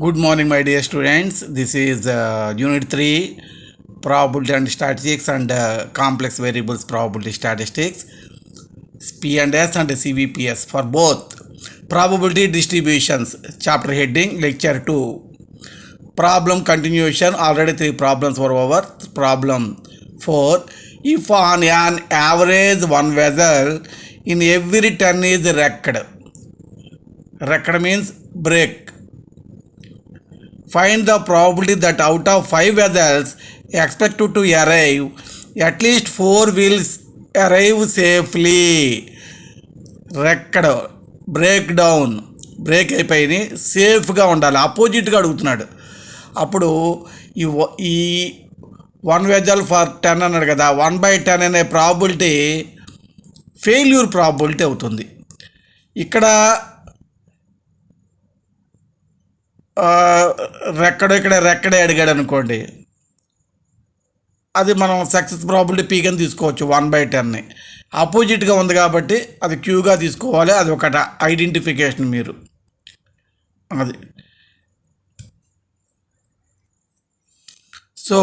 Good morning, my dear students. This is Unit 3 Probability and Statistics and Complex Variables Probability Statistics, P&S and CVPS for both. Probability Distributions, Chapter Heading, Lecture 2. Problem Continuation, already 3 problems were over. Problem 4. If on an average one vessel in every 10 is wrecked. Wrecked means break. Find the probability that out of 5 vessels expected to arrive, at least 4 will arrive safely. రెక్కడ break down break అయిపోయి సేఫ్గా ఉండాలి, అపోజిట్గా అడుగుతున్నాడు. అప్పుడు ఈ 1 vessel for 10 అన్నాడు కదా, 1/10 అనే ప్రాబిలిటీ ఫెయిల్యూర్ ప్రాబిలిటీ అవుతుంది. ఇక్కడ రెక్కడే అడిగాడు అనుకోండి, అది మనం సక్సెస్ ప్రాబిలిటీ పీ కింద తీసుకోవచ్చు. 1/10ని ఆపోజిట్గా ఉంది కాబట్టి అది క్యూగా తీసుకోవాలి. అది ఒక ఐడెంటిఫికేషన్ మీరు అది. So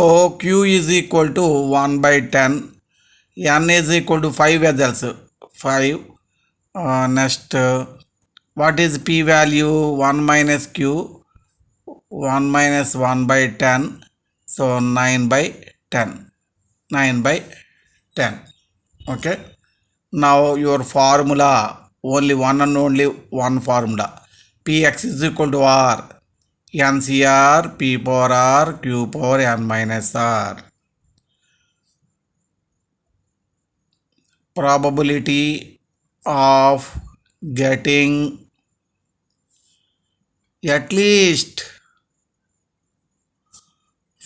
Q is equal to 1/10, N is equal to 5 vessels 5. Next what is P value? 1 minus q, 1 minus 1/10, so 9/10. Okay, now your formula, only one and only one formula. Px is equal to r, ncr, p power r, q power n minus r. Probability of getting at least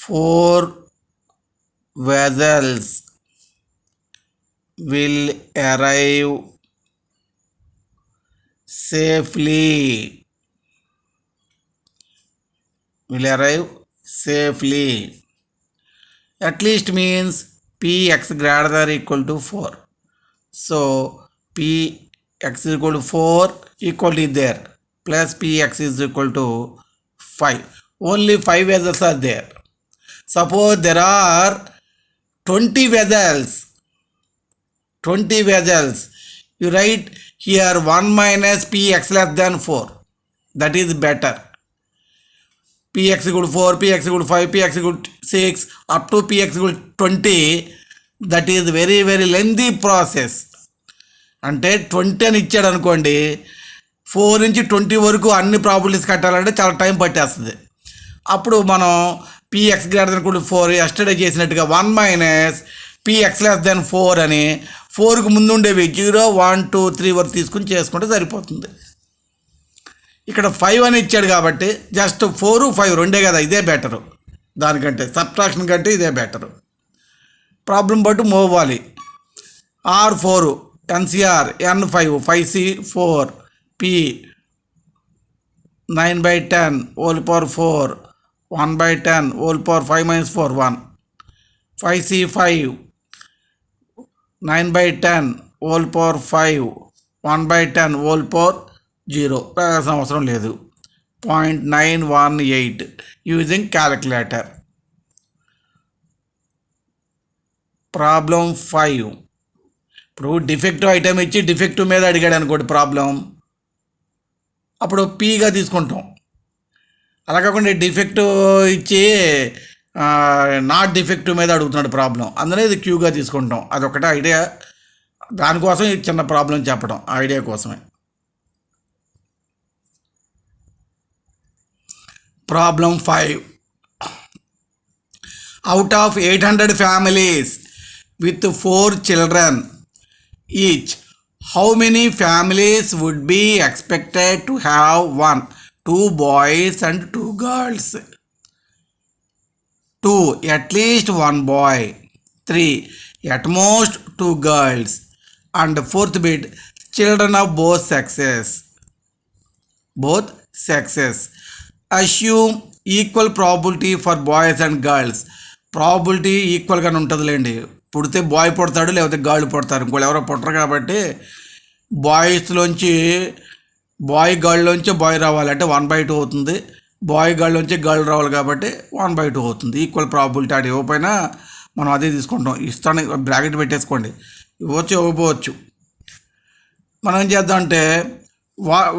4 vessels will arrive safely. At least means px greater than or equal to 4. So px is equal to 4 equal to there, plus px is equal to 5. Only 5 vessels are there. Suppose there are 20 vessels. You write here 1 minus px less than 4. That is better. px equal to 4, px equal to 5, px equal to 6, up to px equal to 20. That is very very lengthy process. అంటే 20 అని ఇచ్చాడు అనుకోండి, 4 నుంచి 20 వరకు అన్ని probabilities కట్టాలంటే చాలా time పట్టేస్తుంది. అప్పుడు మనం px greater than equal to 4 yesterday చేసినట్టుగా 1 minus px less than 4 అని 4కు ముందు ఉండేవి 0, 1, 2, 3 వరకు తీసుకుని చేసుకుంటే సరిపోతుంది. ఇక్కడ 5 అని ఇచ్చాడు కాబట్టి జస్ట్ 4, 5 రెండే కదా, ఇదే బెటరు. దానికంటే సబ్ట్రాక్షన్ కంటే ఇదే బెటరు. ప్రాబ్లం బట్టి మూవ్ అవ్వాలి. R4 NCR, N5 5C 4, P 9/10 whole power 4, 1/10 whole power 5 minus 4 1, 5C5 9/10 whole power 5, 1/10 whole power 0. అవసరం లేదు. 0.918 యూజింగ్ క్యాలిక్యులేటర్. ప్రాబ్లం 5. ఇప్పుడు డిఫెక్టివ్ ఐటమ్ ఇచ్చి డిఫెక్టివ్ మీద అడిగాడు అనుకోండి ప్రాబ్లం, అప్పుడు పీగా తీసుకుంటాం. అలా కాకుండా డిఫెక్టివ్ ఇచ్చి నాట్ డిఫెక్టివ్ మీద అడుగుతున్నాడు ప్రాబ్లం, అందులో ఇది క్యూగా తీసుకుంటాం. అదొకటే ఐడియా, దానికోసం ఈ చిన్న ప్రాబ్లం చెప్పడం ఐడియా కోసమే. Problem 5. Out of 800 families with 4 children each, how many families would be expected to have 1, 2 boys and 2 girls? 2, at least 1 boy. 3, at most 2 girls. And 4th bit, children of both sexes. Assume equal probability for boys and girls. Probability ఈక్వల్గానే ఉంటుందిలేండి. పుడితే boy పుడతాడు, లేకపోతే girl పుడతారు, ఇంకోళ్ళు ఎవరో పుట్టరు. కాబట్టి బాయ్స్లోంచి bye, గర్ల్లోంచి bye రావాలంటే 1/2 అవుతుంది. బాయ్ గర్ల్ నుంచి గర్ల్ రావాలి కాబట్టి 1/2 అవుతుంది. ఈక్వల్ ప్రాబిలిటీ అది ఇవ్వకపోయినా మనం అదే తీసుకుంటాం. ఇస్తాను బ్రాకెట్ పెట్టేసుకోండి, ఇవ్వచ్చు ఇవ్వకపోవచ్చు. మనం ఏం చేద్దాం అంటే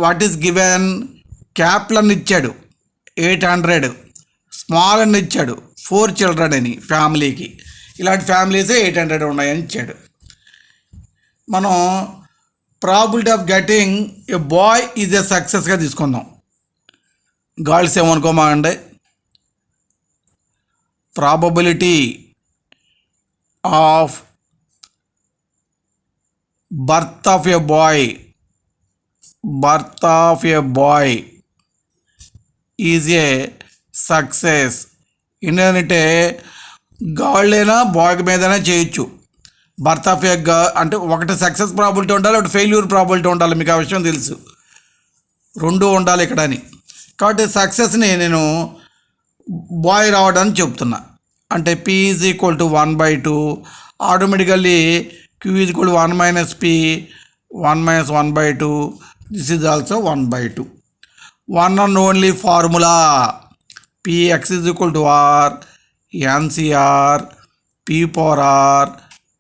వాట్ ఈస్ గివెన్, క్యాప్లను ఇచ్చాడు 800, స్మాల్ అని ఇచ్చాడు 4 చిల్డ్రన్ అని ఫ్యామిలీకి. ఇలాంటి ఫ్యామిలీసే 800 ఉన్నాయని ఇచ్చాడు. మనం probability of getting a boy is a సక్సెస్గా తీసుకుందాం. గర్ల్స్ ఏమనుకోమాండి, probability of birth of a boy is a success. ఏంటంటే గర్ల్ అయినా బాయ్ మీదనే చేయొచ్చు. బర్త్ ఆఫ్ ఏ అంటే ఒకటి సక్సెస్ ప్రాబిలిటీ ఉండాలి, ఒకటి ఫెయిల్యూర్ ప్రాబిలిటీ ఉండాలి. మీకు ఆ విషయం తెలుసు, రెండు ఉండాలి ఇక్కడ అని. కాబట్టి సక్సెస్ని నేను బాయ్ రావడానికి చెప్తున్నా. అంటే P is equal to 1/2, automatically Q is equal to 1 - P, 1 - 1/2, this is also 1/2. One and only formula Px is equal to R NCR P power R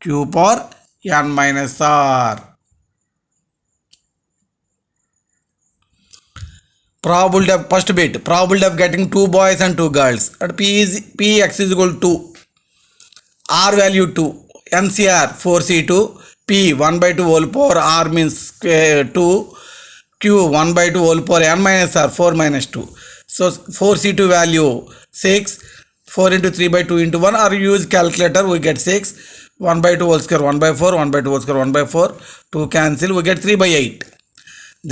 Q power N - R. Probability of first bit, probability of getting 2 boys and 2 girls at Px is equal to R value 2, NCR 4C2, P 1/2 whole power R means 2, Q 1/2 whole power N - R 4 - 2. So 4C2 value 6, 4 into 3/2 into 1, or use calculator, we get 6, 1/2 whole square 1/4, 1/2 whole square 1/4, 2 cancel, we get 3/8.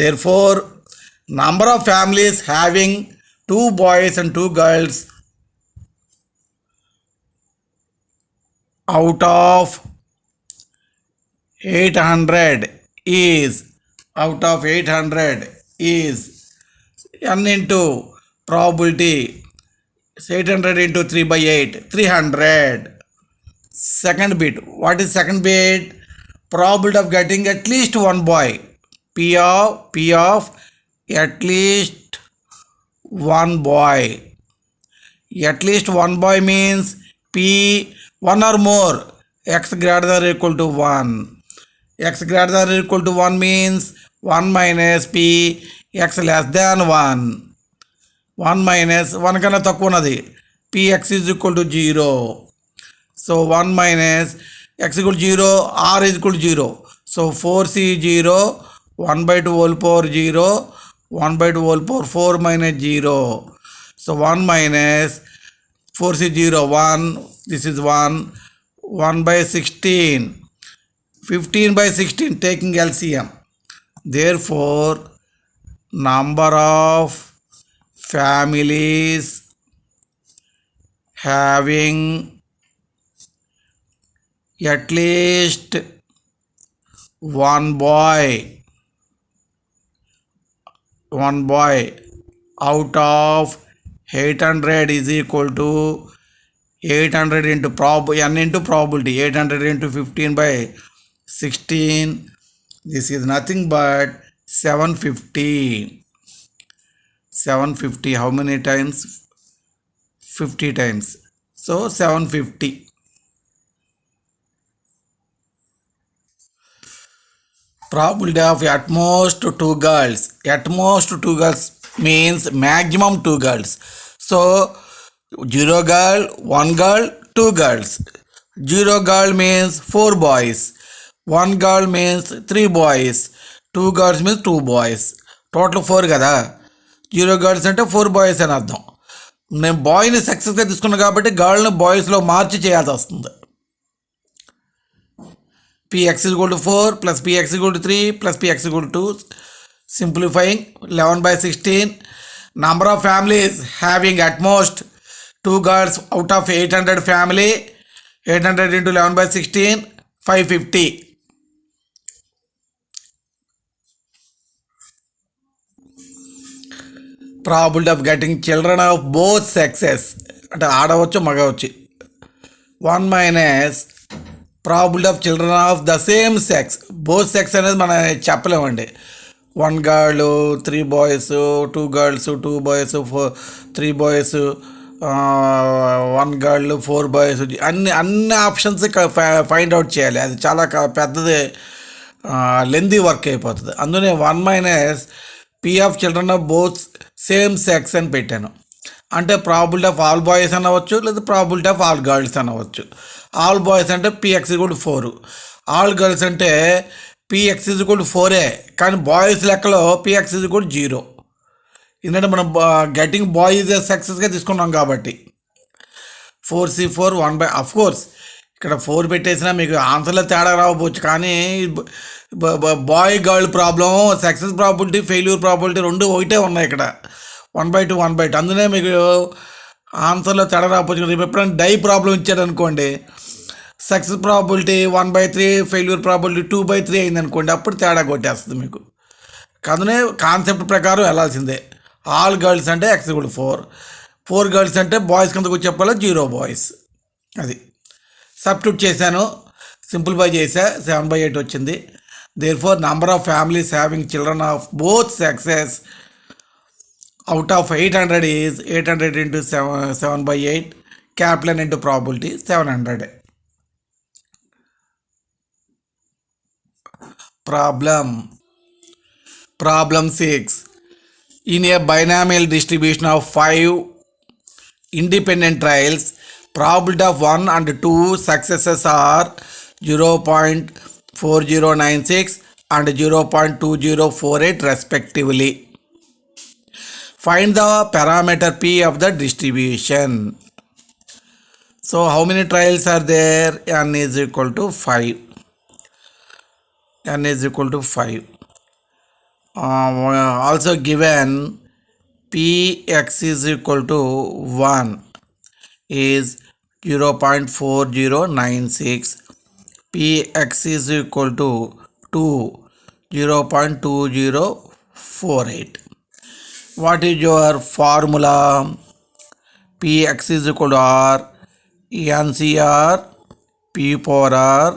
Therefore number of families having 2 boys and 2 girls out of 800 is n into probability 800 into 3/8, 300. Second bit, what is second bit? Probability of getting at least one boy, P of at least one boy. At least one boy means P 1 or more, x greater than or equal to 1. X greater than or equal to 1 means 1 minus P x less than 1. 1 minus 1 కన్నా తక్కువ ఉన్నది, Px is equal to 0. So 1 minus x equal to 0, R is equal to 0. So 4C 0, 1/2 whole power 0, 1/2 whole power 4 minus 0. So 1 minus 4C 0, 1, this is 1, 1/16, 15/16 taking LCM. Therefore number of families having at least one boy out of 800 is equal to 800 into n into probability, 800 into 15/16, this is nothing but 750. How many times? 50 times. So 750. Probability of at most 2 girls. At most 2 girls means maximum 2 girls. So 0 girl, 1 girl, 2 girls. 0 girl means 4 boys. 1 girl means 3 boys. 2 girls means 2 boys. Total 4 కదా. 0 girls అంటే 4 boys అని అర్థం. నేను బాయ్ని సక్సెస్గా తీసుకున్నాను కాబట్టి గర్ల్ని బాయ్స్లో మార్చి చేయాల్సి వస్తుంది. Px is equal to 4 plus Px is equal to 3 plus Px is equal to 2. Simplifying, 11/16. Number of families having at most 2 girls out of 800 family, 800 into 11/16, 550. Probability of getting children of both sexes, అంటే ఆడవచ్చు మగవచ్చు, 1 minus probability of children of the same sex. Both sex అనేది మనం చెప్పలేమండి. 1 girl, 3 boys, 2 girls, 2 boys, 3 boys, 1 girl, 4 boys, అన్ని options find out చేయాలి. అది చాలా పెద్దది, లెందీ వర్క్ అయిపోతుంది. అందునే 1 minus P of children of both same sex అని పెట్టాను. అంటే ప్రాబిలిటీ ఆఫ్ ఆల్ బాయ్స్ అనవచ్చు, లేదా ప్రాబిలిటీ ఆఫ్ ఆల్ గర్ల్స్ అనవచ్చు. ఆల్ బాయ్స్ అంటే పిఎక్స్ ఈక్వల్ 4, ఆల్ గర్ల్స్ అంటే పిఎక్స్ ఈక్వల్ 4, కానీ బాయ్స్ లెక్కలో పిఎక్స్ ఈక్వల్ 0. ఎందుకంటే మనం గెటింగ్ బాయ్ ఈజ్ సక్సెస్గా తీసుకున్నాం కాబట్టి. 4C4 1 అఫ్ కోర్స్ ఇక్కడ 4 పెట్టేసినా మీకు ఆన్సర్లో తేడా రాకపోవచ్చు, కానీ boy girl problem, success probability, failure probability రెండు ఒకటే ఉన్నాయి ఇక్కడ. 1/2 1/2. అందునే మీకు ఆన్సర్లో తేడా రాకపోవచ్చు. రేపు ఎప్పుడైనా డై ప్రాబ్లం ఇచ్చాడు అనుకోండి, సక్సెస్ ప్రాబిలిటీ 1/3, ఫెయిల్యూర్ ప్రాబిలిటీ 2/3 అయింది అనుకోండి, అప్పుడు తేడా కొట్టేస్తుంది మీకు. అందునే కాన్సెప్ట్ ప్రకారం వెళ్ళాల్సిందే. ఆల్ గర్ల్స్ అంటే ఎక్స్ ఈక్వల్ 4, 4 గర్ల్స్ అంటే బాయ్స్ కిందకు చెప్పాలో 0 బాయ్స్. అది సబ్స్టిట్యూట్ చేశాను, సింప్లిఫై చేసా, 7/8 వచ్చింది. Therefore number of families having children of both sexes out of 800 is 800 into 7/8, Kaplan into probability 700. Problem 6. In a binomial distribution of 5 independent trials, probability of 1 and 2 successes are 0.4096 and 0.2048 respectively. Find the parameter P of the distribution. So how many trials are there? N is equal to 5. N is equal to 5. Also given Px is equal to 1 is 0.4096. Px is equal to 2, 0.2048. What is your formula? Px is equal to R NCR P power R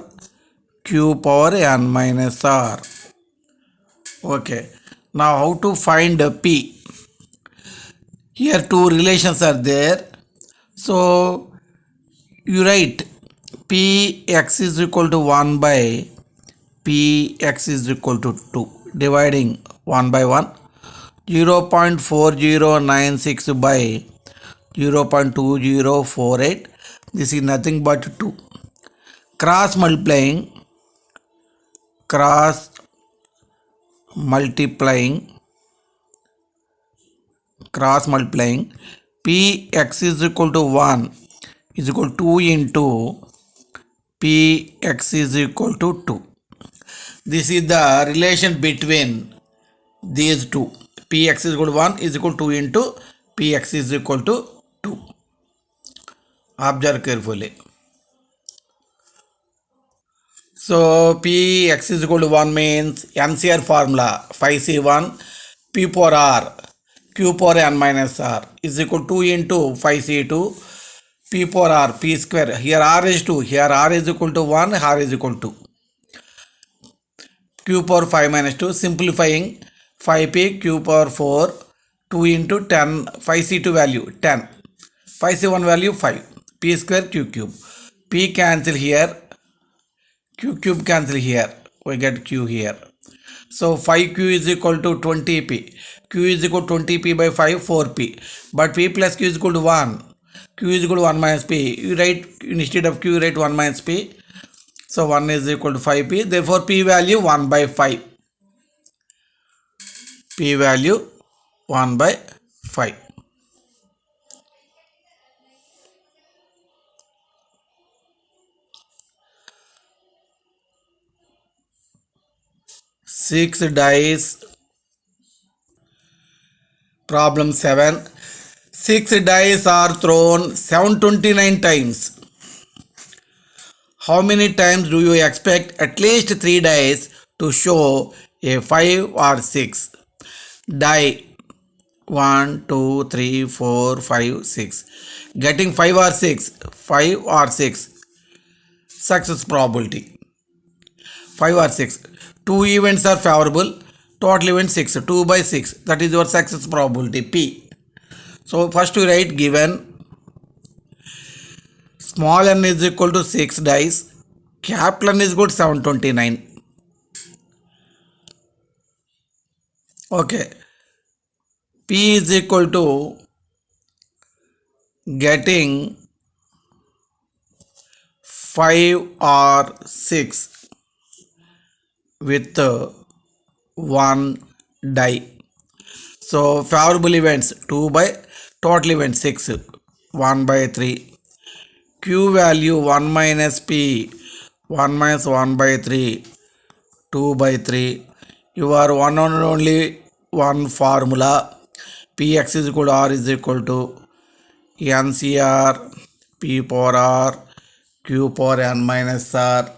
Q power N minus R. Okay. Now how to find P? Here two relations are there. So you write Px is equal to 1 by Px is equal to 2. Dividing 1 by 1. 0.4096 by 0.2048. This is nothing but 2. Cross multiplying Px is equal to 1 is equal to 2 into Px is equal to 2. This is the relation between these two. Px is equal to 1 is equal to 2 into Px is equal to 2. Observe carefully. So Px is equal to 1 means NCR formula 5C1 P power R Q power N minus R is equal to 2 into 5C2 P power R P square. Here R is 2. Here R is equal to 1. R is equal to Q power 5 minus 2. Simplifying 5p q power 4, 2 into 10, 5c2 value 10, 5c1 value 5, p square q cube. P cancel here, q cube cancel here, we get q here. So 5q is equal to 20p, q is equal to 20p by 5, 4p, but p plus q is equal to 1, q is equal to 1 minus p. You write, instead of q you write 1 minus p. So 1 is equal to 5p, therefore p value 1 by 5. P value 1 by 5. Six dice. Problem 7. 6 dice are thrown 729 times. How many times do you expect at least 3 dice to show a 5 or 6? Die 1, 2, 3, 4, 5, 6. Getting 5 or 6, 5 or 6. Success probability 5 or 6. 2 events are favorable, total event 6, 2 by 6, that is your success probability P. So first we write given small n is equal to 6 dice, capital N is equal to 729. Okay, P is equal to getting 5 or 6 with 1 die. So favorable events 2 by total event 6, 1 by 3. Q value 1 minus P, 1 minus 1 by 3, 2 by 3. You are one and only one formula. Px is equal to R is equal to NCR P power R Q power N minus R.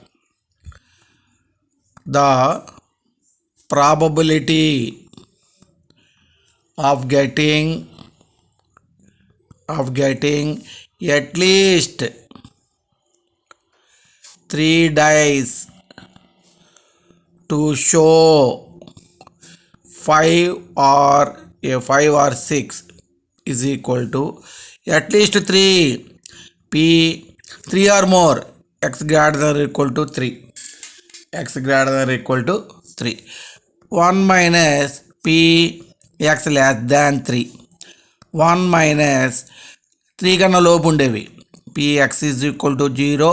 The probability of getting at least 3 dice to show 5 or 6 is equal to at least 3 P 3 or more x greater than or equal to 3, x greater than or equal to 3, 1 minus P x less than 3, 1 minus 3 కన్నా లోపు ఉండేవి px is equal to 0,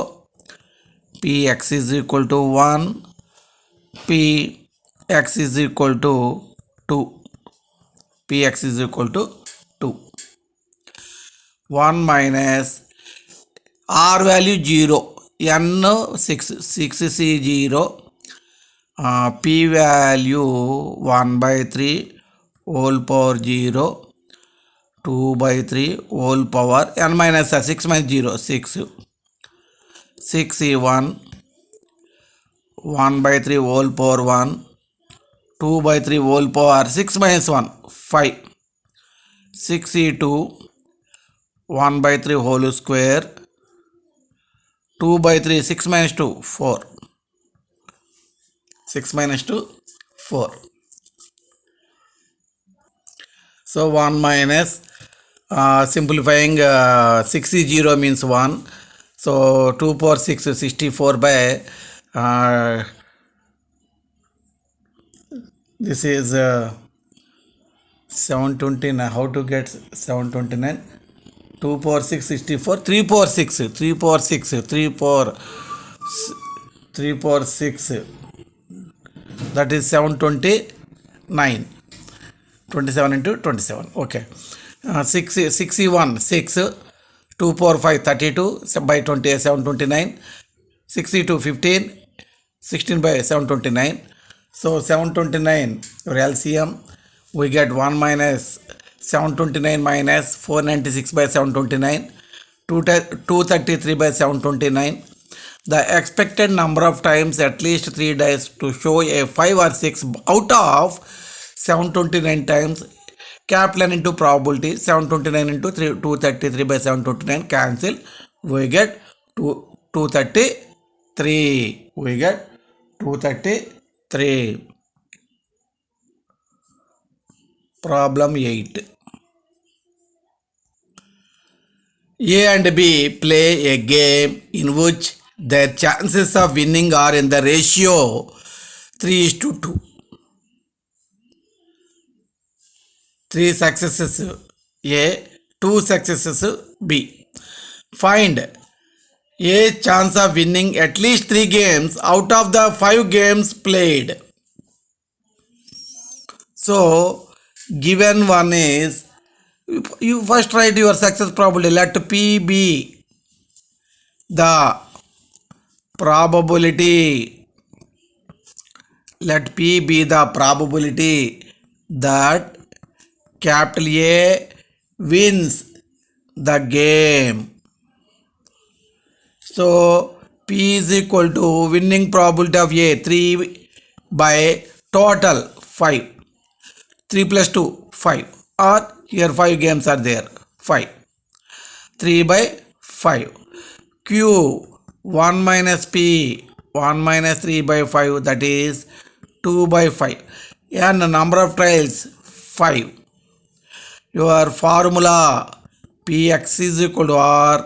px is equal to 1, px is equal to 2, px is equal to 2, 1 minus r value 0, n 6, 6 c 0, p value 1 by 3 whole power 0, 2 by 3 whole power n minus 6 minus 0, 6, 6e1, 1 by 3 whole power 1, 2 by 3 whole power 6 minus 1, 5, 6e2, 1 by 3 whole square, 2 by 3, 6 minus 2, 4, 6 minus 2, 4. So 1 minus simplifying 6 is 0 means 1. So 2 power 6 is 64 by this is 729. How to get 729? 2 power 6 64, 3 power 6, 3 power 6, 3 power 6, that is 729. 27 into 27. Okay. 61, 6, 2 power 5, 32 by 20, 729. 62, 15, 16 by 729. So 729, your LCM, we get 1 minus 729 minus 496 by 729, 233 by 729. The expected number of times at least 3 dice to show a 5 or 6 out of 729 times, capital N into probability, 729 into 233 by 729, cancel, we get 233, we get 233. Problem 8. A and B play a game in which their chances of winning are in the ratio 3:2. 3 successes A, 2 successes B. Find A chance of winning at least 3 games out of the 5 games played. So given one is, you first write your success probability. Let P be the probability. Let P be the probability that capital A wins the game. So P is equal to winning probability of A, 3 by total 5. 3 plus 2, 5. Or here 5 games are there, 5. 3 by 5. Q, 1 minus P, 1 minus 3 by 5, that is 2 by 5. n number of trials 5. Your formula px is equal to r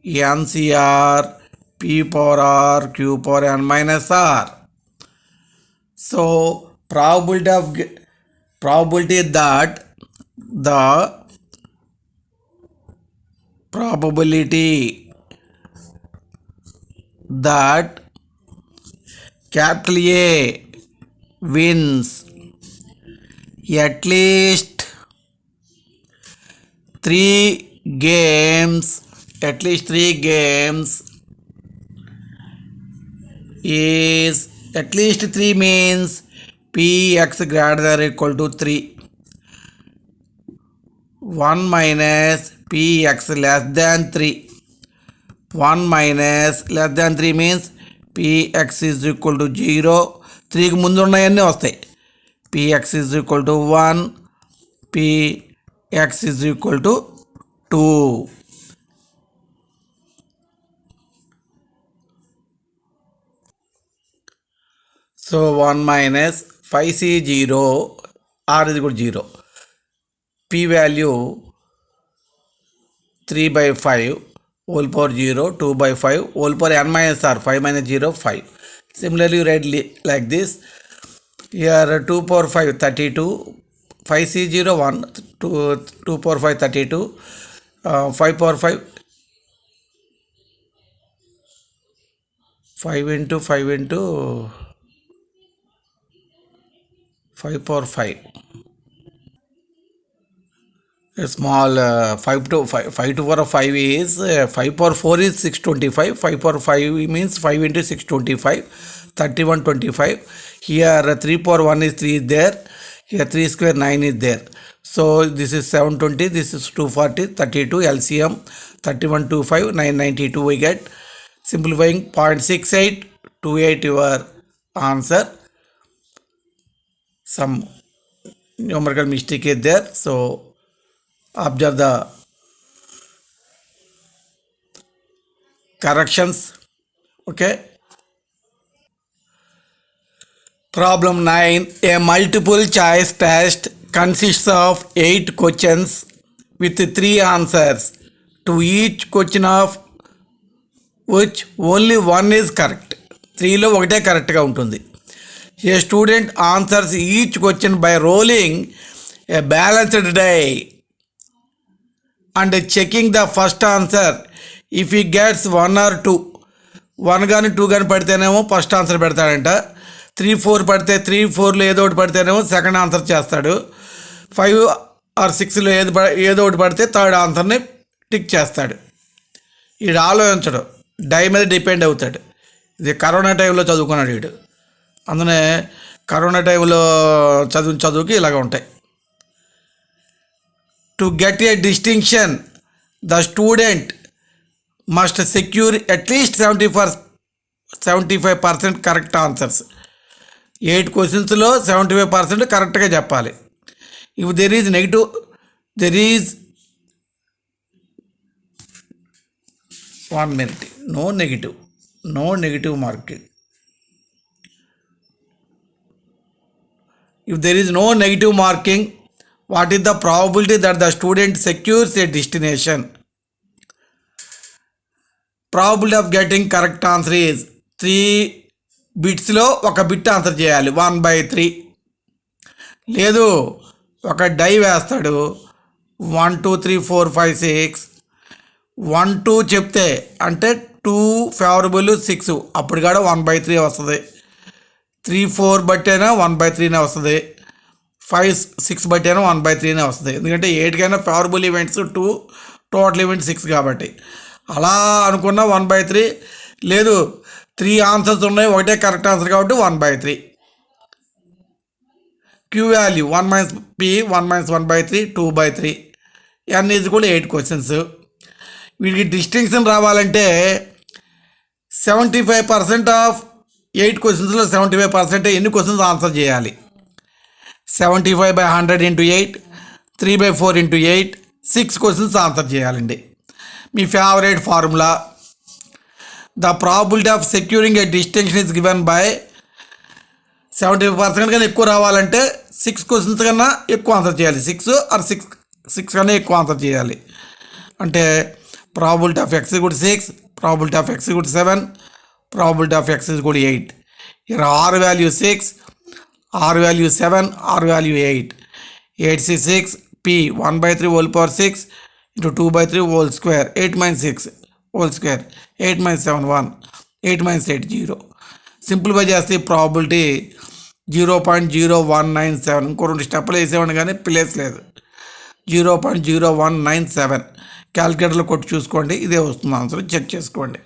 ncr p power r q power n minus r. So probability that the probability that capital A wins at least 3 games is at least 3 means px greater than or equal to 3. 1 minus px less than 3. 1 minus less than 3 means px is equal to 0. 3కి ముందు ఉన్నాయన్నీ వస్తాయి. px is equal to 1. px is equal to 2. So 1 minus 5c 0, r is equal to 0. P value 3 by 5 whole power 0, 2 by 5 whole power n minus r, 5 minus 0, 5. Similarly, you write like this. Here 2 power 5, 32. 5c 0, 1. 2 power 5, 32. 5 power 5. 5 into 5 into 5 power 5. A small 5 to 5 to power 5 is 5 power 4 is 625. 5 power 5 means 5 into 625, 3125. Here 3 power 1 is 3 is there. Here 3 square 9 is there. So this is 720, this is 240, 32 LCM 3125, 992 we get. Simplifying 0.68 28 your answer. Some numerical mistake is there, so observe the corrections. Okay. Problem 9. A multiple choice test consists of 8 questions with 3 answers. To each question of which only one is correct. 3లో ఒకటే కరెక్ట్గా ఉంటుంది. A student answers each question by rolling a balanced die and checking the first answer. If he gets 1 or 2, 1 కానీ 2 కానీ పడితేనేమో first answer పెడతాడంట. 3 4 పడితే 3 4లో ఏదో ఒకటి పడితేనేమో second answer చేస్తాడు. 5 are 6లో ఏదో ఒకటి పడితే థర్డ్ ఆన్సర్ని టిక్ చేస్తాడు. వీడు ఆలోచించడు, డై మీద డిపెండ్ అవుతాడు. ఇది కరోనా టైంలో చదువుకున్నాడు వీడు. అందునే కరోనా టైంలో చదువుకి ఇలాగ ఉంటాయి. To get a distinction, the student must secure at least 75% correct answers. 8 questions-లో 75% కరెక్ట్గా చెప్పాలి. If there is one minute, no negative marking. If there is no negative marking, what is the probability that the student secures a destination? Probability of getting correct answer is 3 బిట్స్లో ఒక bit answer చేయాలి, 1/3. లేదు ఒక die వేస్తాడు, 1 2 3 4 5 6. 1 2 చెప్తే అంటే 2 favourable 6, అప్పుడు కూడా 1/3 వస్తుంది. 3 4 బట్టైనా 1/3 వస్తుంది. 5 6 బట్టైనా 1/3 వస్తుంది. ఎందుకంటే 8కైనా ఫేవరబుల్ ఈవెంట్స్ 2, టోటల్ ఈవెంట్స్ 6 కాబట్టి. అలా అనుకున్న 1/3. లేదు 3 ఆన్సర్స్ ఉన్నాయి, ఒకటే కరెక్ట్ ఆన్సర్ కాబట్టి 1/3. Q value 1 minus p 1 minus 1/3 2/3. n is కూడా 8 క్వశ్చన్స్. వీటికి డిస్టింక్షన్ రావాలంటే 75% ఆఫ్ 8 క్వశ్చన్స్లో 75% ఎన్ని క్వశ్చన్స్ ఆన్సర్ చేయాలి? 75/100 into 8, 3/4 into 8, 6 క్వశ్చన్స్ ఆన్సర్ చేయాలండి. మీ favourite formula, the probability of securing a distinction is given by 75% కన్నా ఎక్కువ రావాలంటే 6 క్వశ్చన్స్ కన్నా ఎక్కువ ఆన్సర్ చేయాలి. 6 కన్నా ఎక్కువ ఆన్సర్ చేయాలి. అంటే ప్రాబిలిటీ ఆఫ్ ఎక్స్ కూడా 6, ప్రాబిలిటీ ఆఫ్ ఎక్స్ కూడా 7, ప్రాబిలిటీ ఆఫ్ ఎక్స్ కూడా 8. ఇక్కడ R value 6, R value 7, R value 8. 8 P 1/3 whole power 6 into 2/3 whole square. 8 minus 6 whole square. 8 minus 7 1. 8 minus 8 0. Simplify చేస్తే ప్రాబిలిటీ 0.0197. ఇంకో 2 స్టెప్లు వేసేవాడిని కానీ ప్లేస్ లేదు. 0.0197 క్యాలిక్యులేటర్లో కొట్టి చూసుకోండి, ఇదే వస్తుంది ఆన్సర్, చెక్ చేసుకోండి.